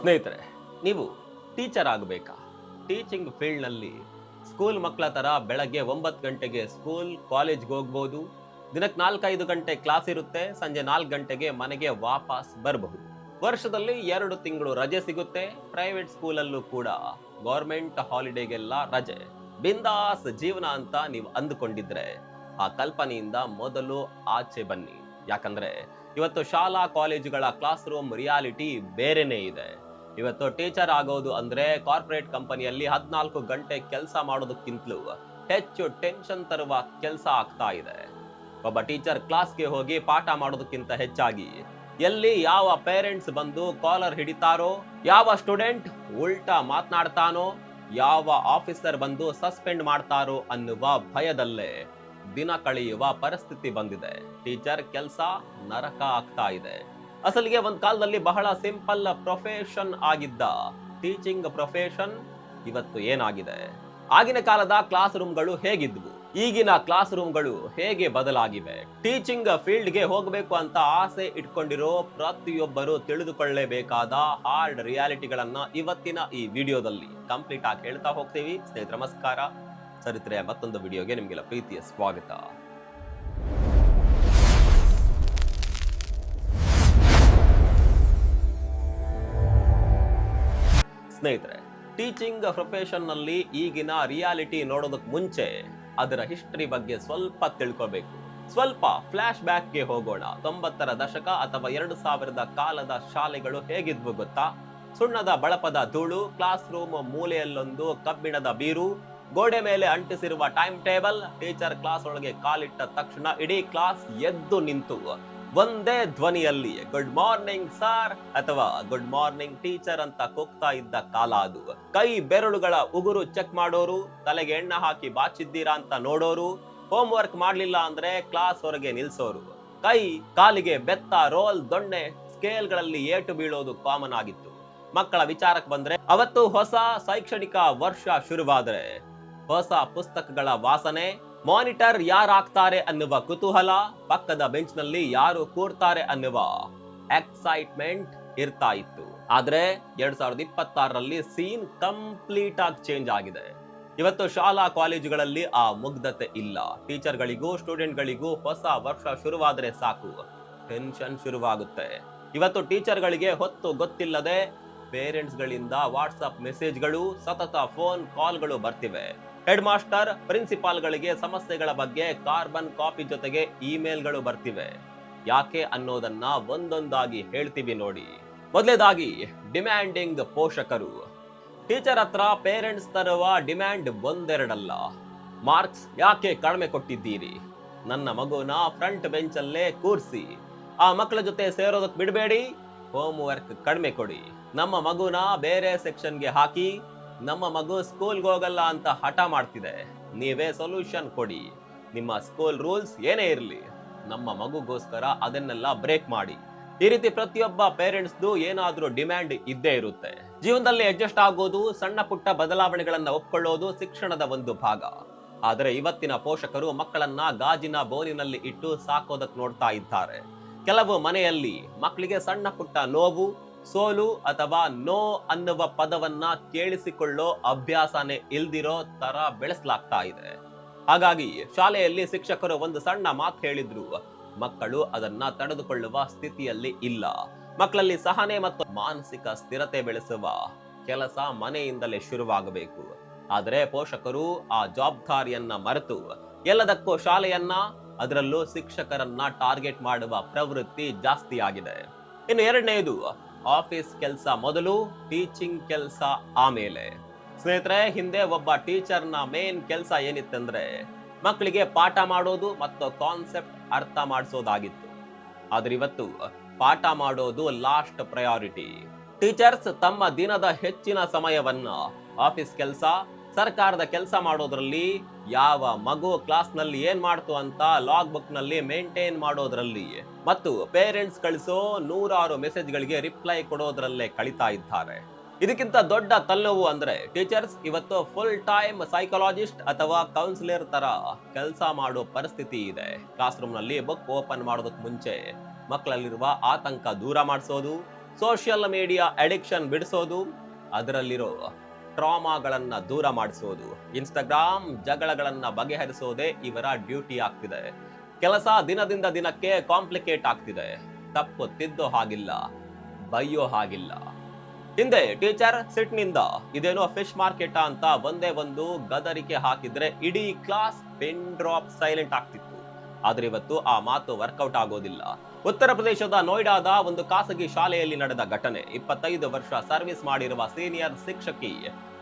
ಸ್ನೇಹಿತರೆ, ನೀವು teacher ಆಗಬೇಕಾ? Teaching ಫೀಲ್ಡ್ನಲ್ಲಿ school ಮಕ್ಕಳ ಥರ ಬೆಳಗ್ಗೆ 9 ಗಂಟೆಗೆ ಸ್ಕೂಲ್ ಕಾಲೇಜ್ಗೆ ಹೋಗ್ಬೋದು. ದಿನಕ್ಕೆ 4-5 ಗಂಟೆ ಕ್ಲಾಸ್ ಇರುತ್ತೆ. ಸಂಜೆ 4 ಗಂಟೆಗೆ ಮನೆಗೆ ವಾಪಸ್ ಬರಬಹುದು. ವರ್ಷದಲ್ಲಿ 2 ತಿಂಗಳು ರಜೆ ಸಿಗುತ್ತೆ. ಪ್ರೈವೇಟ್ ಸ್ಕೂಲಲ್ಲೂ ಕೂಡ ಗೌರ್ಮೆಂಟ್ ಹಾಲಿಡೇಗೆಲ್ಲ ರಜೆ. ಬಿಂದಾಸ್ ಜೀವನ ಅಂತ ನೀವು ಅಂದುಕೊಂಡಿದ್ರೆ ಆ ಕಲ್ಪನೆಯಿಂದ ಮೊದಲು ಆಚೆ ಬನ್ನಿ. ಯಾಕಂದ್ರೆ ಇವತ್ತು ಶಾಲಾ ಕಾಲೇಜುಗಳ ಕ್ಲಾಸ್ ರೂಮ್ ರಿಯಾಲಿಟಿ ಬೇರೆನೇ ಇದೆ. ಇವತ್ತು ಟೀಚರ್ ಆಗೋದು ಅಂದ್ರೆ ಕಾರ್ಪೊರೇಟ್ ಕಂಪನಿಯಲ್ಲಿ 14 ಗಂಟೆ ಕೆಲಸ ಮಾಡೋದಕ್ಕಿಂತಲೂ ಹೆಚ್ಚು ಟೆನ್ಷನ್ ತರುವ ಕೆಲಸ ಆಗ್ತಾ ಇದೆ. ಒಬ್ಬ ಟೀಚರ್ ಕ್ಲಾಸ್ಗೆ ಹೋಗಿ ಪಾಠ ಮಾಡೋದಕ್ಕಿಂತ ಹೆಚ್ಚಾಗಿ ಎಲ್ಲಿ ಯಾವ ಪೇರೆಂಟ್ಸ್ ಬಂದು ಕಾಲರ್ ಹಿಡಿತಾರೋ, ಯಾವ ಸ್ಟೂಡೆಂಟ್ ಉಲ್ಟಾ ಮಾತನಾಡ್ತಾನೋ, ಯಾವ ಆಫೀಸರ್ ಬಂದು ಸಸ್ಪೆಂಡ್ ಮಾಡ್ತಾರೋ ಅನ್ನುವ ಭಯದಲ್ಲೇ ದಿನ ಕಳೆಯುವ ಪರಿಸ್ಥಿತಿ ಬಂದಿದೆ. ಟೀಚರ್ ಕೆಲಸ ನರಕ ಆಗ್ತಾ ಇದೆ. ಅಸಲಿಗೆ ಒಂದ್ ಕಾಲದಲ್ಲಿ ಬಹಳ ಸಿಂಪಲ್ ಪ್ರೊಫೆಷನ್ ಆಗಿದ್ದ ಟೀಚಿಂಗ್ ಪ್ರೊಫೆಷನ್ ಇವತ್ತು ಏನಾಗಿದೆ? ಆಗಿನ ಕಾಲದ ಕ್ಲಾಸ್ ರೂಮ್ಗಳು ಹೇಗಿದ್ವು? ಈಗಿನ ಕ್ಲಾಸ್ ರೂಮ್ಗಳು ಹೇಗೆ ಬದಲಾಗಿವೆ? ಟೀಚಿಂಗ್ ಫೀಲ್ಡ್ಗೆ ಹೋಗಬೇಕು ಅಂತ ಆಸೆ ಇಟ್ಕೊಂಡಿರೋ ಪ್ರತಿಯೊಬ್ಬರು ತಿಳಿದುಕೊಳ್ಳಲೇಬೇಕಾದ ಹಾರ್ಡ್ ರಿಯಾಲಿಟಿಗಳನ್ನ ಇವತ್ತಿನ ಈ ವಿಡಿಯೋದಲ್ಲಿ ಕಂಪ್ಲೀಟ್ ಆಗಿ ಹೇಳ್ತಾ ಹೋಗ್ತೀವಿ. ಸ್ನೇಹಿತರೆ ನಮಸ್ಕಾರ. ಚರಿತ್ರೆಯ ಮತ್ತೊಂದು ವಿಡಿಯೋಗೆ ನಿಮಗೆಲ್ಲ ಪ್ರೀತಿಯ ಸ್ವಾಗತ. ಸ್ನೇಹಿತರೆ, ಟೀಚಿಂಗ್ ಪ್ರೊಫೆಷನ್ ನಲ್ಲಿ ಈಗಿನ ರಿಯಾಲಿಟಿ ನೋಡೋದಕ್ಕೆ ಮುಂಚೆ ಅದರ ಹಿಸ್ಟರಿ ಬಗ್ಗೆ ಸ್ವಲ್ಪ ತಿಳ್ಕೋಬೇಕು. ಸ್ವಲ್ಪ ಫ್ಲಾಶ್ ಬ್ಯಾಕ್ಗೆ ಹೋಗೋಣ. 90ರ ದಶಕ ಅಥವಾ 2000ದ ಕಾಲದ ಶಾಲೆಗಳು ಹೇಗಿದ್ವು ಗೊತ್ತಾ? ಸುಣ್ಣದ ಬಳಪದ ಧೂಳು, ಕ್ಲಾಸ್ ರೂಮ್ ಮೂಲೆಯಲ್ಲೊಂದು ಕಬ್ಬಿಣದ ಬೀರು, ಗೋಡೆ ಮೇಲೆ ಅಂಟಿಸಿರುವ ಟೈಮ್ ಟೇಬಲ್. ಟೀಚರ್ ಕ್ಲಾಸ್ ಒಳಗೆ ಕಾಲಿಟ್ಟ ತಕ್ಷಣ ಇಡೀ ಕ್ಲಾಸ್ ಎದ್ದು ನಿಂತು ಒಂದೇ ಧ್ವನಿಯಲ್ಲಿ ಗುಡ್ ಮಾರ್ನಿಂಗ್ ಸರ್ ಅಥವಾ ಗುಡ್ ಮಾರ್ನಿಂಗ್ ಟೀಚರ್ ಅಂತ ಕೂಗ್ತಾ ಇದ್ದ ಕಾಲ ಅದು. ಕೈ ಬೆರಳುಗಳ ಉಗುರು ಚೆಕ್ ಮಾಡೋರು, ತಲೆಗೆ ಎಣ್ಣೆ ಹಾಕಿ ಬಾಚಿದ್ದೀರಾ ಅಂತ ನೋಡೋರು, ಹೋಮ್ ವರ್ಕ್ ಮಾಡ್ಲಿಲ್ಲ ಅಂದ್ರೆ ಕ್ಲಾಸ್ ಹೊರಗೆ ನಿಲ್ಸೋರು, ಕೈ ಕಾಲಿಗೆ ಬೆತ್ತ, ರೋಲ್, ದೊಣ್ಣೆ, ಸ್ಕೇಲ್ಗಳಲ್ಲಿ ಏಟು ಬೀಳೋದು ಕಾಮನ್ ಆಗಿತ್ತು. ಮಕ್ಕಳ ವಿಚಾರಕ್ಕೆ ಬಂದ್ರೆ ಅವತ್ತು ಹೊಸ ಶೈಕ್ಷಣಿಕ ವರ್ಷ ಶುರುವಾದ್ರೆ ಹೊಸ ಪುಸ್ತಕಗಳ ವಾಸನೆ, ಮಾನಿಟರ್ ಯಾರಾಗ್ತಾರೆ ಅನ್ನುವ ಕುತೂಹಲ, ಪಕ್ಕದ ಬೆಂಚ್ ನಲ್ಲಿ ಯಾರು ಕೂರ್ತಾರೆ ಅನ್ನುವ ಎಕ್ಸೈಟ್ಮೆಂಟ್ ಇರ್ತಾ ಇತ್ತು. ಆದ್ರೆ 2026ರಲ್ಲಿ ಸೀನ್ ಕಂಪ್ಲೀಟ್ ಆಗಿ ಚೇಂಜ್ ಆಗಿದೆ. ಇವತ್ತು ಶಾಲಾ ಕಾಲೇಜುಗಳಲ್ಲಿ ಆ ಮುಗ್ಧತೆ ಇಲ್ಲ. ಟೀಚರ್ಗಳಿಗೂ ಸ್ಟೂಡೆಂಟ್ಗಳಿಗೂ ಹೊಸ ವರ್ಷ ಶುರುವಾದ್ರೆ ಸಾಕು ಟೆನ್ಷನ್ ಶುರುವಾಗುತ್ತೆ. ಇವತ್ತು ಟೀಚರ್ಗಳಿಗೆ ಹೊತ್ತು ಗೊತ್ತಿಲ್ಲದೆ ಪೇರೆಂಟ್ಸ್ ಗಳಿಂದ ವಾಟ್ಸ್ಆಪ್ ಮೆಸೇಜ್ಗಳು, ಸತತ ಫೋನ್ ಕಾಲ್ಗಳು ಬರ್ತಿವೆ. ಹೆಡ್ ಮಾಸ್ಟರ್, ಪ್ರಿನ್ಸಿಪಾಲ್ ಗಳಿಗೆ ಸಮಸ್ಯೆಗಳ ಬಗ್ಗೆ ಕಾರ್ಬನ್ ಕಾಪಿ ಜೊತೆಗೆ ಇಮೇಲ್ಗಳು ಬರ್ತಿವೆ. ಯಾಕೆ ಅನ್ನೋದನ್ನ ಒಂದೊಂದಾಗಿ ಹೇಳ್ತೀವಿ ನೋಡಿ. ಮೊದಲೇದಾಗಿ ಡಿಮ್ಯಾಂಡಿಂಗ್ ಪೋಷಕರು. ಟೀಚರ್ ಹತ್ರ ಪೇರೆಂಟ್ಸ್ ತರುವ ಡಿಮ್ಯಾಂಡ್ ಒಂದೆರಡಲ್ಲ. ಮಾರ್ಕ್ಸ್ ಯಾಕೆ ಕಡಿಮೆ ಕೊಟ್ಟಿದ್ದೀರಿ? ನನ್ನ ಮಗುನ ಫ್ರಂಟ್ ಬೆಂಚ್ ಅಲ್ಲೇ ಕೂರಿಸಿ, ಆ ಮಕ್ಕಳ ಜೊತೆ ಸೇರೋದಕ್ಕೆ ಬಿಡಬೇಡಿ, ಹೋಮ್ ವರ್ಕ್ ಕಡಿಮೆ ಕೊಡಿ, ನಮ್ಮ ಮಗುನ ಬೇರೆ ಸೆಕ್ಷನ್ಗೆ ಹಾಕಿ, ನಮ್ಮ ಮಗು ಸ್ಕೂಲ್ಗೆ ಹೋಗಲ್ಲ ಅಂತ ಹಠ ಮಾಡ್ತಿದೆ, ನೀವೇ ಸೊಲ್ಯೂಷನ್ ಕೊಡಿ, ನಿಮ್ಮ ಸ್ಕೂಲ್ ರೂಲ್ಸ್ ಏನೇ ಇರಲಿ ನಮ್ಮ ಮಗುಗೋಸ್ಕರ ಅದನ್ನೆಲ್ಲ ಬ್ರೇಕ್ ಮಾಡಿ. ಈ ರೀತಿ ಪ್ರತಿಯೊಬ್ಬ ಪೇರೆಂಟ್ಸ್ದು ಏನಾದ್ರೂ ಡಿಮ್ಯಾಂಡ್ ಇದ್ದೇ ಇರುತ್ತೆ. ಜೀವನದಲ್ಲಿ ಅಡ್ಜಸ್ಟ್ ಆಗೋದು, ಸಣ್ಣ ಪುಟ್ಟ ಬದಲಾವಣೆಗಳನ್ನ ಒಪ್ಕೊಳ್ಳೋದು ಶಿಕ್ಷಣದ ಒಂದು ಭಾಗ. ಆದರೆ ಇವತ್ತಿನ ಪೋಷಕರು ಮಕ್ಕಳನ್ನ ಗಾಜಿನ ಬೋನಿನಲ್ಲಿ ಇಟ್ಟು ಸಾಕೋದಕ್ಕೆ ನೋಡ್ತಾ ಇದ್ದಾರೆ. ಕೆಲವು ಮನೆಯಲ್ಲಿ ಮಕ್ಕಳಿಗೆ ಸಣ್ಣ ಪುಟ್ಟ ನೋವು, ಸೋಲು ಅಥವಾ ನೋ ಅನ್ನುವ ಪದವನ್ನ ಕೇಳಿಸಿಕೊಳ್ಳೋ ಅಭ್ಯಾಸನೇ ಇಲ್ದಿರೋ ತರ ಬೆಳೆಸಲಾಗ್ತಾ ಇದೆ. ಹಾಗಾಗಿ ಶಾಲೆಯಲ್ಲಿ ಶಿಕ್ಷಕರು ಒಂದು ಸಣ್ಣ ಮಾತು ಹೇಳಿದ್ರು ಮಕ್ಕಳು ಅದನ್ನ ತಡೆದುಕೊಳ್ಳುವ ಸ್ಥಿತಿಯಲ್ಲಿ ಇಲ್ಲ. ಮಕ್ಕಳಲ್ಲಿ ಸಹನೆ ಮತ್ತು ಮಾನಸಿಕ ಸ್ಥಿರತೆ ಬೆಳೆಸುವ ಕೆಲಸ ಮನೆಯಿಂದಲೇ ಶುರುವಾಗಬೇಕು. ಆದರೆ ಪೋಷಕರು ಆ ಜವಾಬ್ದಾರಿಯನ್ನ ಮರೆತು ಎಲ್ಲದಕ್ಕೂ ಶಾಲೆಯನ್ನ, ಅದರಲ್ಲೂ ಶಿಕ್ಷಕರನ್ನ ಟಾರ್ಗೆಟ್ ಮಾಡುವ ಪ್ರವೃತ್ತಿ ಜಾಸ್ತಿ ಆಗಿದೆ. ಇನ್ನು ಎರಡನೇದು ಆಫೀಸ್ ಕೆಲಸ ಮೊದಲು, ಟೀಚಿಂಗ್ ಕೆಲಸ ಆಮೇಲೆ. ಸ್ನೇಹಿತರೆ, ಹಿಂದೆ ಒಬ್ಬ ಟೀಚರ್ನ ಮೇನ್ ಕೆಲಸ ಏನಿತ್ತಂದ್ರೆ ಮಕ್ಕಳಿಗೆ ಪಾಠ ಮಾಡೋದು ಮತ್ತು ಕಾನ್ಸೆಪ್ಟ್ ಅರ್ಥ ಮಾಡಿಸೋದಾಗಿತ್ತು. ಆದ್ರೆ ಇವತ್ತು ಪಾಠ ಮಾಡೋದು ಲಾಸ್ಟ್ ಪ್ರಯಾರಿಟಿ. ಟೀಚರ್ಸ್ ತಮ್ಮ ದಿನದ ಹೆಚ್ಚಿನ ಸಮಯವನ್ನ ಆಫೀಸ್ ಕೆಲಸ, ಸರ್ಕಾರದ ಕೆಲಸ ಮಾಡೋದ್ರಲ್ಲಿ, ಯಾವ ಮಗು ಕ್ಲಾಸ್ ನಲ್ಲಿ ಏನ್ ಮಾಡ್ತು ಅಂತ ಲಾಗ್ ಬುಕ್ ನಲ್ಲಿ ಮೇಂಟೈನ್ ಮಾಡೋದ್ರಲ್ಲಿ ಮತ್ತು ಪೇರೆಂಟ್ಸ್ ಕಳಿಸೋ 100 ಮೆಸೇಜ್ಗಳಿಗೆ ರಿಪ್ಲೈ ಕೊಡೋದ್ರಲ್ಲೇ ಕಳೀತಾ ಇದ್ದಾರೆ. ಇದಕ್ಕಿಂತ ದೊಡ್ಡ ತಲೆನೋವು ಅಂದ್ರೆ ಟೀಚರ್ಸ್ ಇವತ್ತು ಫುಲ್ ಟೈಮ್ ಸೈಕಾಲಜಿಸ್ಟ್ ಅಥವಾ ಕೌನ್ಸಿಲರ್ ತರ ಕೆಲಸ ಮಾಡೋ ಪರಿಸ್ಥಿತಿ ಇದೆ. ಕ್ಲಾಸ್ ರೂಮ್ ನಲ್ಲಿ ಬುಕ್ ಓಪನ್ ಮಾಡೋದಕ್ಕೆ ಮುಂಚೆ ಮಕ್ಕಳಲ್ಲಿರುವ ಆತಂಕ ದೂರ ಮಾಡಿಸೋದು, ಸೋಷಿಯಲ್ ಮೀಡಿಯಾ ಅಡಿಕ್ಷನ್ ಬಿಡಿಸೋದು, ಅದರಲ್ಲಿರೋ ಟ್ರಾಮಾಗಳನ್ನ ದೂರ ಮಾಡಿಸೋದು, ಇನ್ಸ್ಟಾಗ್ರಾಮ್ ಜಗಳಗಳನ್ನ ಬಗೆಹರಿಸೋದೇ ಇವರ ಡ್ಯೂಟಿ ಆಗ್ತಿದೆ. ಕೆಲಸ ದಿನದಿಂದ ದಿನಕ್ಕೆ ಕಾಂಪ್ಲಿಕೇಟ್ ಆಗ್ತಿದೆ. ತಪ್ಪು ತಿದ್ದೋ ಹಾಗಿಲ್ಲ, ಬೈಯೋ ಹಾಗಿಲ್ಲ. ಹಿಂದೆ ಟೀಚರ್ ಸಿಟ್ನಿಂದ ಇದೇನೋ ಫಿಶ್ ಮಾರ್ಕೆಟ್ ಅಂತ ಒಂದೇ ಒಂದು ಗದರಿಕೆ ಹಾಕಿದ್ರೆ ಇಡೀ ಕ್ಲಾಸ್ ಪಿನ್ ಡ್ರಾಪ್ ಸೈಲೆಂಟ್ ಆಗ್ತಿತ್ತು. ಆದ್ರೆ ಇವತ್ತು ಆ ಮಾತು ವರ್ಕೌಟ್ ಆಗೋದಿಲ್ಲ. ಉತ್ತರ ಪ್ರದೇಶದ ನೋಯ್ಡಾದ ಒಂದು ಖಾಸಗಿ ಶಾಲೆಯಲ್ಲಿ ನಡೆದ ಘಟನೆ. 25 ವರ್ಷ ಸರ್ವಿಸ್ ಮಾಡಿರುವ ಸೀನಿಯರ್ ಶಿಕ್ಷಕಿ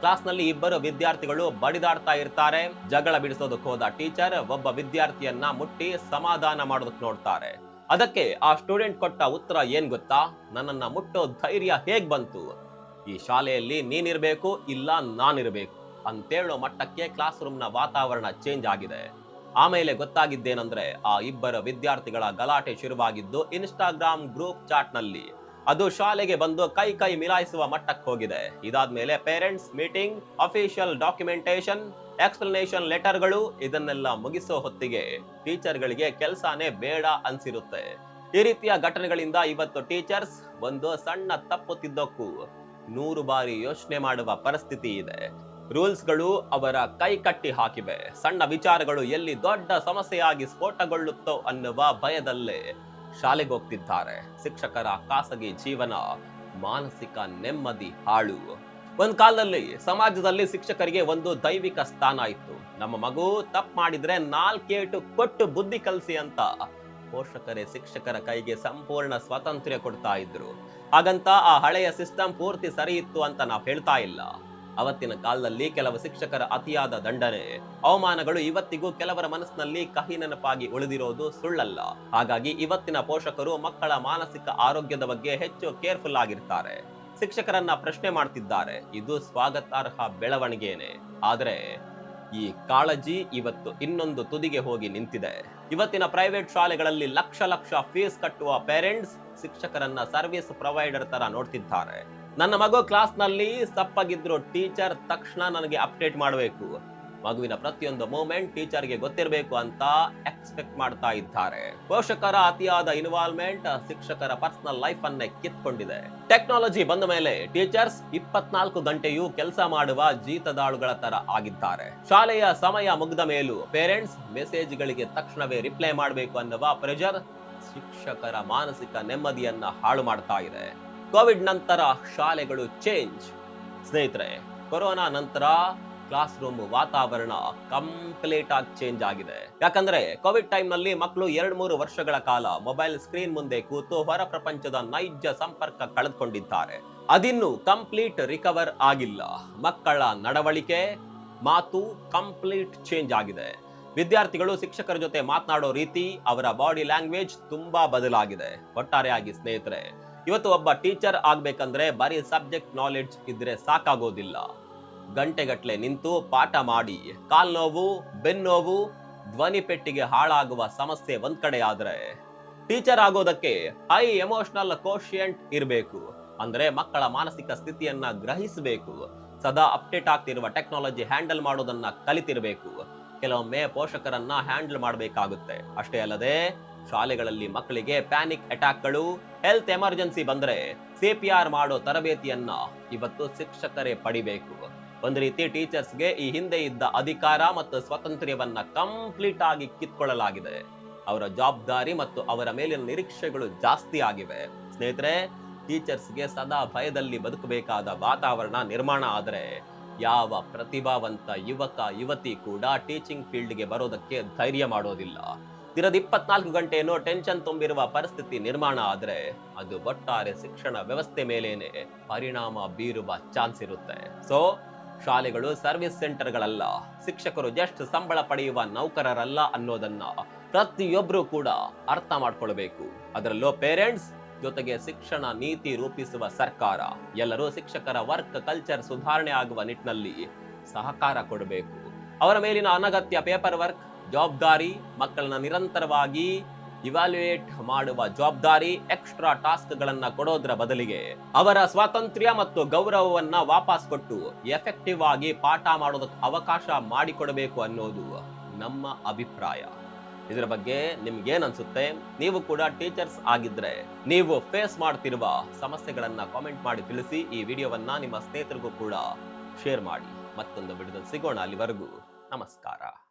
ಕ್ಲಾಸ್ನಲ್ಲಿ ಇಬ್ಬರು ವಿದ್ಯಾರ್ಥಿಗಳು ಬಡಿದಾಡ್ತಾ ಇರ್ತಾರೆ. ಜಗಳ ಬಿಡಿಸೋದಕ್ಕೆ ಹೋದ ಟೀಚರ್ ಒಬ್ಬ ವಿದ್ಯಾರ್ಥಿಯನ್ನ ಮುಟ್ಟಿ ಸಮಾಧಾನ ಮಾಡೋದಕ್ಕೆ ನೋಡ್ತಾರೆ. ಅದಕ್ಕೆ ಆ ಸ್ಟೂಡೆಂಟ್ ಕೊಟ್ಟ ಉತ್ತರ ಏನ್ ಗೊತ್ತಾ? ನನ್ನನ್ನ ಮುಟ್ಟೋ ಧೈರ್ಯ ಹೇಗ್ ಬಂತು? ಈ ಶಾಲೆಯಲ್ಲಿ ನೀನಿರ್ಬೇಕು ಇಲ್ಲ ನಾನಿರ್ಬೇಕು ಅಂತೇಳೋ ಮಟ್ಟಕ್ಕೆ ಕ್ಲಾಸ್ ರೂಮ್ ನ ವಾತಾವರಣ ಚೇಂಜ್ ಆಗಿದೆ. ಆಮೇಲೆ ಗೊತ್ತಾಗಿದ್ದೇನೆಂದ್ರೆ ಆ ಇಬ್ಬರ ವಿದ್ಯಾರ್ಥಿಗಳ ಗಲಾಟೆ ಶುರುವಾಗಿದ್ದು ಇನ್ಸ್ಟಾಗ್ರಾಮ್ ಗ್ರೂಪ್ ಚಾಟ್ ನಲ್ಲಿ. ಅದು ಶಾಲೆಗೆ ಬಂದು ಕೈ ಮಿಲಾಯಿಸುವ ಮಟ್ಟಕ್ಕೆ ಹೋಗಿದೆ. ಇದಾದ್ಮೇಲೆ parents meeting, official documentation, explanation ಲೆಟರ್ಗಳು ಇದನ್ನೆಲ್ಲ ಮುಗಿಸೋ ಹೊತ್ತಿಗೆ ಟೀಚರ್ಗಳಿಗೆ ಕೆಲಸನೇ ಬೇಡ ಅನ್ಸಿರುತ್ತೆ. ಈ ರೀತಿಯ ಘಟನೆಗಳಿಂದ ಇವತ್ತು ಟೀಚರ್ಸ್ ಒಂದು ಸಣ್ಣ ತಪ್ಪು ತಿದ್ದಕ್ಕೂ 100 ಬಾರಿ ಯೋಚನೆ ಮಾಡುವ ಪರಿಸ್ಥಿತಿ ಇದೆ. ರೂಲ್ಸ್ಗಳು ಅವರ ಕೈ ಕಟ್ಟಿ ಹಾಕಿವೆ. ಸಣ್ಣ ವಿಚಾರಗಳು ಎಲ್ಲಿ ದೊಡ್ಡ ಸಮಸ್ಯೆಯಾಗಿ ಸ್ಫೋಟಗೊಳ್ಳುತ್ತೋ ಅನ್ನುವ ಭಯದಲ್ಲೇ ಶಾಲೆಗೆ ಹೋಗ್ತಿದ್ದಾರೆ. ಶಿಕ್ಷಕರ ಖಾಸಗಿ ಜೀವನ, ಮಾನಸಿಕ ನೆಮ್ಮದಿ ಹಾಳು. ಒಂದ್ ಕಾಲದಲ್ಲಿ ಸಮಾಜದಲ್ಲಿ ಶಿಕ್ಷಕರಿಗೆ ಒಂದು ದೈವಿಕ ಸ್ಥಾನ ಇತ್ತು. ನಮ್ಮ ಮಗು ತಪ್ಪು ಮಾಡಿದ್ರೆ 4 ಏಟು ಕೊಟ್ಟು ಬುದ್ಧಿ ಕಲಿಸಿ ಅಂತ ಪೋಷಕರೇ ಶಿಕ್ಷಕರ ಕೈಗೆ ಸಂಪೂರ್ಣ ಸ್ವಾತಂತ್ರ್ಯ ಕೊಡ್ತಾ ಇದ್ರು. ಹಾಗಂತ ಆ ಹಳೆಯ ಸಿಸ್ಟಮ್ ಪೂರ್ತಿ ಸರಿ ಇತ್ತು ಅಂತ ನಾವು ಹೇಳ್ತಾ ಇಲ್ಲ. ಅವತ್ತಿನ ಕಾಲದಲ್ಲಿ ಕೆಲವು ಶಿಕ್ಷಕರ ಅತಿಯಾದ ದಂಡನೆ, ಅವಮಾನಗಳು ಇವತ್ತಿಗೂ ಕೆಲವರ ಮನಸ್ಸಿನಲ್ಲಿ ಕಹಿ ನೆನಪಾಗಿ ಉಳಿದಿರೋದು ಸುಳ್ಳಲ್ಲ. ಹಾಗಾಗಿ ಇವತ್ತಿನ ಪೋಷಕರು ಮಕ್ಕಳ ಮಾನಸಿಕ ಆರೋಗ್ಯದ ಬಗ್ಗೆ ಹೆಚ್ಚು ಕೇರ್ಫುಲ್ ಆಗಿರ್ತಾರೆ. ಶಿಕ್ಷಕರನ್ನ ಪ್ರಶ್ನೆ ಮಾಡ್ತಿದ್ದಾರೆ. ಇದು ಸ್ವಾಗತಾರ್ಹ ಬೆಳವಣಿಗೆನೆ. ಆದ್ರೆ ಈ ಕಾಳಜಿ ಇವತ್ತು ಇನ್ನೊಂದು ತುದಿಗೆ ಹೋಗಿ ನಿಂತಿದೆ. ಇವತ್ತಿನ ಪ್ರೈವೇಟ್ ಶಾಲೆಗಳಲ್ಲಿ ಲಕ್ಷ ಫೀಸ್ ಕಟ್ಟುವ ಪೇರೆಂಟ್ಸ್ ಶಿಕ್ಷಕರನ್ನ ಸರ್ವಿಸ್ ಪ್ರೊವೈಡರ್ ತರ ನೋಡ್ತಿದ್ದಾರೆ. ನನ್ನ ಮಗು ಕ್ಲಾಸ್ ನಲ್ಲಿ ಸಪ್ಪಗಿದ್ರು ಟೀಚರ್ ತಕ್ಷಣ ನನಗೆ ಅಪ್ಡೇಟ್ ಮಾಡಬೇಕು, ಮಗುವಿನ ಪ್ರತಿಯೊಂದು ಮೂಮೆಂಟ್ ಟೀಚರ್ಗೆ ಗೊತ್ತಿರಬೇಕು ಅಂತ ಎಕ್ಸ್ಪೆಕ್ಟ್ ಮಾಡ್ತಾ ಇದ್ದಾರೆ. ಪೋಷಕರ ಅತಿಯಾದ ಇನ್ವಾಲ್ವ್ಮೆಂಟ್ ಶಿಕ್ಷಕರ ಪರ್ಸನಲ್ ಲೈಫ್ ಅನ್ನೇ ಕಿತ್ಕೊಂಡಿದೆ. ಟೆಕ್ನಾಲಜಿ ಬಂದ ಮೇಲೆ ಟೀಚರ್ಸ್ 24 ಗಂಟೆಯೂ ಕೆಲಸ ಮಾಡುವ ಜೀತದಾಳುಗಳ ತರ ಆಗಿದ್ದಾರೆ. ಶಾಲೆಯ ಸಮಯ ಮುಗಿದ ಮೇಲೂ ಪೇರೆಂಟ್ಸ್ ಮೆಸೇಜ್ಗಳಿಗೆ ತಕ್ಷಣವೇ ರಿಪ್ಲೈ ಮಾಡಬೇಕು ಅನ್ನುವ ಪ್ರೆಷರ್ ಶಿಕ್ಷಕರ ಮಾನಸಿಕ ನೆಮ್ಮದಿಯನ್ನ ಹಾಳು ಮಾಡ್ತಾ ಇದೆ. ಕೋವಿಡ್ ನಂತರ ಶಾಲೆಗಳು ಚೇಂಜ್. ಸ್ನೇಹಿತರೆ, ಕೊರೋನಾ ನಂತರ ಕ್ಲಾಸ್ ರೂಮ್ ವಾತಾವರಣ ಕಂಪ್ಲೀಟ್ ಆಗಿ ಚೇಂಜ್ ಆಗಿದೆ. ಯಾಕಂದ್ರೆ ಕೋವಿಡ್ ಟೈಮ್ ನಲ್ಲಿ ಮಕ್ಕಳು 2-3 ವರ್ಷಗಳ ಕಾಲ ಮೊಬೈಲ್ ಸ್ಕ್ರೀನ್ ಮುಂದೆ ಕೂತು ಹೊರ ಪ್ರಪಂಚದ ನೈಜ ಸಂಪರ್ಕ ಕಳೆದುಕೊಂಡಿದ್ದಾರೆ. ಅದಿನ್ನು ಕಂಪ್ಲೀಟ್ ರಿಕವರ್ ಆಗಿಲ್ಲ. ಮಕ್ಕಳ ನಡವಳಿಕೆ, ಮಾತು ಕಂಪ್ಲೀಟ್ ಚೇಂಜ್ ಆಗಿದೆ. ವಿದ್ಯಾರ್ಥಿಗಳು ಶಿಕ್ಷಕರ ಜೊತೆ ಮಾತನಾಡೋ ರೀತಿ, ಅವರ ಬಾಡಿ ಲ್ಯಾಂಗ್ವೇಜ್ ತುಂಬಾ ಬದಲಾಗಿದೆ. ಒಟ್ಟಾರೆಯಾಗಿ ಸ್ನೇಹಿತರೆ, ಇವತ್ತು ಒಬ್ಬ ಟೀಚರ್ ಆಗ್ಬೇಕಂದ್ರೆ ಬರೀ ಸಬ್ಜೆಕ್ಟ್ ನಾಲೆಡ್ಜ್ ಇದ್ರೆ ಸಾಕಾಗೋದಿಲ್ಲ. ಗಂಟೆಗಟ್ಲೆ ನಿಂತು ಪಾಠ ಮಾಡಿ ಕಾಲ್ನೋವು, ಬೆನ್ನೋವು, ಧ್ವನಿ ಪೆಟ್ಟಿಗೆ ಹಾಳಾಗುವ ಸಮಸ್ಯೆ ಒಂದ್ ಕಡೆ ಆದ್ರೆ, ಟೀಚರ್ ಆಗೋದಕ್ಕೆ ಹೈ ಎಮೋಷನಲ್ ಕೋಶಿಯಂಟ್ ಇರಬೇಕು. ಅಂದ್ರೆ ಮಕ್ಕಳ ಮಾನಸಿಕ ಸ್ಥಿತಿಯನ್ನ ಗ್ರಹಿಸಬೇಕು. ಸದಾ ಅಪ್ಡೇಟ್ ಆಗ್ತಿರುವ ಟೆಕ್ನಾಲಜಿ ಹ್ಯಾಂಡಲ್ ಮಾಡೋದನ್ನ ಕಲಿತಿರ್ಬೇಕು. ಕೆಲವೊಮ್ಮೆ ಪೋಷಕರನ್ನ ಹ್ಯಾಂಡಲ್ ಮಾಡಬೇಕಾಗುತ್ತೆ. ಅಷ್ಟೇ ಅಲ್ಲದೆ ಶಾಲೆಗಳಲ್ಲಿ ಮಕ್ಕಳಿಗೆ ಪ್ಯಾನಿಕ್ ಅಟ್ಯಾಕ್ಗಳು, ಹೆಲ್ತ್ ಎಮರ್ಜೆನ್ಸಿ ಬಂದ್ರೆ CPR ಮಾಡೋ ತರಬೇತಿಯನ್ನ ಇವತ್ತು ಶಿಕ್ಷಕರೇ ಪಡಿಬೇಕು. ಒಂದು ರೀತಿ ಟೀಚರ್ಸ್ಗೆ ಈ ಹಿಂದೆ ಇದ್ದ ಅಧಿಕಾರ ಮತ್ತು ಸ್ವಾತಂತ್ರ್ಯವನ್ನ ಕಂಪ್ಲೀಟ್ ಆಗಿ ಕಿತ್ಕೊಳ್ಳಲಾಗಿದೆ. ಅವರ ಜವಾಬ್ದಾರಿ ಮತ್ತು ಅವರ ಮೇಲಿನ ನಿರೀಕ್ಷೆಗಳು ಜಾಸ್ತಿ ಆಗಿವೆ. ಸ್ನೇಹಿತರೆ, ಟೀಚರ್ಸ್ಗೆ ಸದಾ ಭಯದಲ್ಲಿ ಬದುಕಬೇಕಾದ ವಾತಾವರಣ ನಿರ್ಮಾಣ ಆದರೆ ಯಾವ ಪ್ರತಿಭಾವಂತ ಯುವಕ ಯುವತಿ ಕೂಡ ಟೀಚಿಂಗ್ ಫೀಲ್ಡ್ಗೆ ಬರೋದಕ್ಕೆ ಧೈರ್ಯ ಮಾಡೋದಿಲ್ಲ. ದಿನದ 24 ಗಂಟೆಯನ್ನು ಟೆನ್ಷನ್ ತುಂಬಿರುವ ಪರಿಸ್ಥಿತಿ ನಿರ್ಮಾಣ ಆದ್ರೆ ಅದು ಒಟ್ಟಾರೆ ಶಿಕ್ಷಣ ವ್ಯವಸ್ಥೆ ಮೇಲೇನೆ ಪರಿಣಾಮ ಬೀರುವ ಚಾನ್ಸ್ ಇರುತ್ತೆ. ಸೊ ಶಾಲೆಗಳು ಸರ್ವಿಸ್ ಸೆಂಟರ್ಗಳಲ್ಲ, ಶಿಕ್ಷಕರು ಜಸ್ಟ್ ಸಂಬಳ ಪಡೆಯುವ ನೌಕರರಲ್ಲ ಅನ್ನೋದನ್ನ ಪ್ರತಿಯೊಬ್ರು ಕೂಡ ಅರ್ಥ ಮಾಡ್ಕೊಳ್ಬೇಕು. ಅದರಲ್ಲೂ ಪೇರೆಂಟ್ಸ್ ಜೊತೆಗೆ ಶಿಕ್ಷಣ ನೀತಿ ರೂಪಿಸುವ ಸರ್ಕಾರ ಎಲ್ಲರೂ ಶಿಕ್ಷಕರ ವರ್ಕ್ ಕಲ್ಚರ್ ಸುಧಾರಣೆ ಆಗುವ ನಿಟ್ಟಿನಲ್ಲಿ ಸಹಕಾರ ಕೊಡಬೇಕು. ಅವರ ಮೇಲಿನ ಅನಗತ್ಯ ಪೇಪರ್ ವರ್ಕ್ ಜವಾಬ್ದಾರಿ, ಮಕ್ಕಳನ್ನ ನಿರಂತರವಾಗಿ ಇವ್ಯಾಲ್ಯೂಯೇಟ್ ಮಾಡುವ ಜವಾಬ್ದಾರಿ, ಎಕ್ಸ್ಟ್ರಾ ಟಾಸ್ಕ್ ಗಳನ್ನ ಕೊಡೋದ್ರ ಬದಲಿಗೆ ಅವರ ಸ್ವಾತಂತ್ರ್ಯ ಮತ್ತು ಗೌರವವನ್ನ ವಾಪಸ್ ಕೊಟ್ಟು ಎಫೆಕ್ಟಿವ್ ಆಗಿ ಪಾಠ ಮಾಡೋದಕ್ಕೆ ಅವಕಾಶ ಮಾಡಿಕೊಡಬೇಕು ಅನ್ನೋದು ನಮ್ಮ ಅಭಿಪ್ರಾಯ. ಇದರ ಬಗ್ಗೆ ನಿಮ್ಗೇನ್ ಅನ್ಸುತ್ತೆ? ನೀವು ಕೂಡ ಟೀಚರ್ಸ್ ಆಗಿದ್ರೆ ನೀವು ಫೇಸ್ ಮಾಡ್ತಿರುವ ಸಮಸ್ಯೆಗಳನ್ನ ಕಾಮೆಂಟ್ ಮಾಡಿ ತಿಳಿಸಿ. ಈ ವಿಡಿಯೋವನ್ನ ನಿಮ್ಮ ಸ್ನೇಹಿತರಿಗೂ ಕೂಡ ಶೇರ್ ಮಾಡಿ. ಮತ್ತೊಂದು ವಿಡಿಯೋದಲ್ಲಿ ಸಿಗೋಣ. ಅಲ್ಲಿವರೆಗೂ ನಮಸ್ಕಾರ.